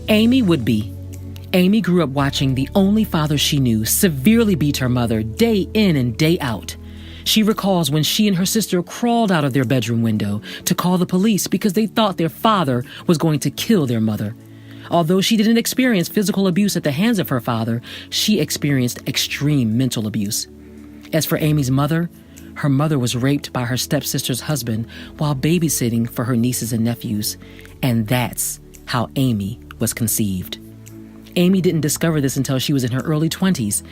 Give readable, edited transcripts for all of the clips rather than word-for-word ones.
Amy Woodby. Amy grew up watching the only father she knew severely beat her mother day in and day out. She recalls when she and her sister crawled out of their bedroom window to call the police because they thought their father was going to kill their mother. Although she didn't experience physical abuse at the hands of her father, she experienced extreme mental abuse. As for Amy's mother, her mother was raped by her stepsister's husband while babysitting for her nieces and nephews, and that's how Amy was conceived. Amy didn't discover this until she was in her early 20s.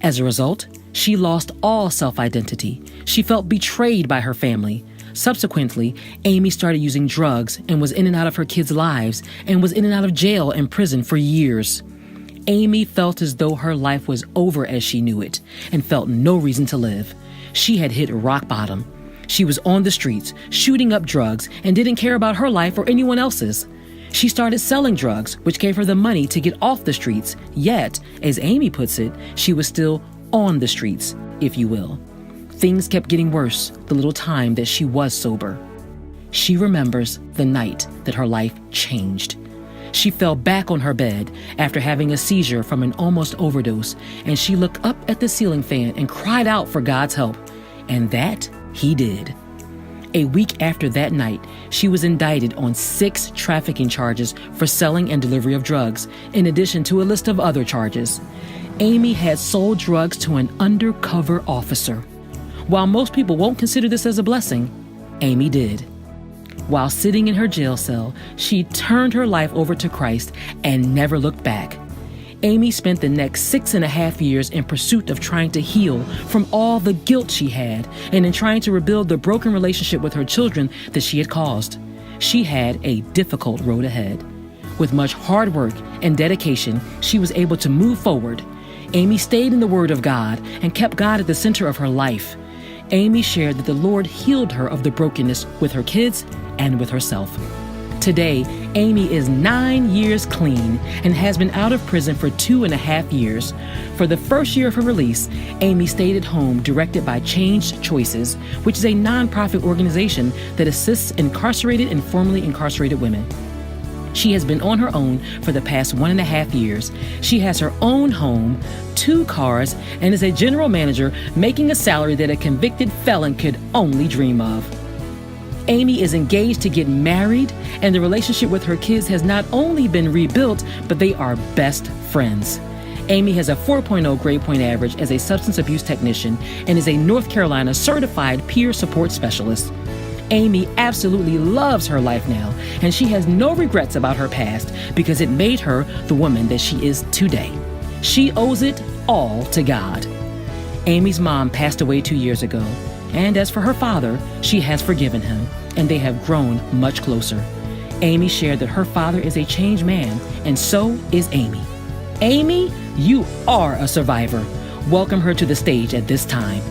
As a result, she lost all self-identity. She felt betrayed by her family. Subsequently, Amy started using drugs and was in and out of her kids' lives and was in and out of jail and prison for years. Amy felt as though her life was over as she knew it and felt no reason to live. She had hit rock bottom. She was on the streets, shooting up drugs, and didn't care about her life or anyone else's. She started selling drugs, which gave her the money to get off the streets. Yet, as Amy puts it, she was still on the streets, if you will. Things kept getting worse the little time that she was sober. She remembers the night that her life changed. She fell back on her bed after having a seizure from an almost overdose, and she looked up at the ceiling fan and cried out for God's help. And that he did. A week after that night, she was indicted on 6 trafficking charges for selling and delivery of drugs, in addition to a list of other charges. Amy had sold drugs to an undercover officer. While most people won't consider this as a blessing, Amy did. While sitting in her jail cell, she turned her life over to Christ and never looked back. Amy spent the next 6.5 years in pursuit of trying to heal from all the guilt she had and in trying to rebuild the broken relationship with her children that she had caused. She had a difficult road ahead. With much hard work and dedication, she was able to move forward. Amy stayed in the Word of God and kept God at the center of her life. Amy shared that the Lord healed her of the brokenness with her kids and with herself. Today, Amy is 9 years clean and has been out of prison for 2.5 years. For the first year of her release, Amy stayed at home, directed by Changed Choices, which is a nonprofit organization that assists incarcerated and formerly incarcerated women. She has been on her own for the past 1.5 years. She has her own home, 2 cars, and is a general manager making a salary that a convicted felon could only dream of. Amy is engaged to get married, and the relationship with her kids has not only been rebuilt, but they are best friends. Amy has a 4.0 grade point average as a substance abuse technician and is a North Carolina certified peer support specialist. Amy absolutely loves her life now, and she has no regrets about her past because it made her the woman that she is today. She owes it all to God. Amy's mom passed away 2 years ago, and as for her father, she has forgiven him, and they have grown much closer. Amy shared that her father is a changed man, and so is Amy. Amy, you are a survivor. Welcome her to the stage at this time.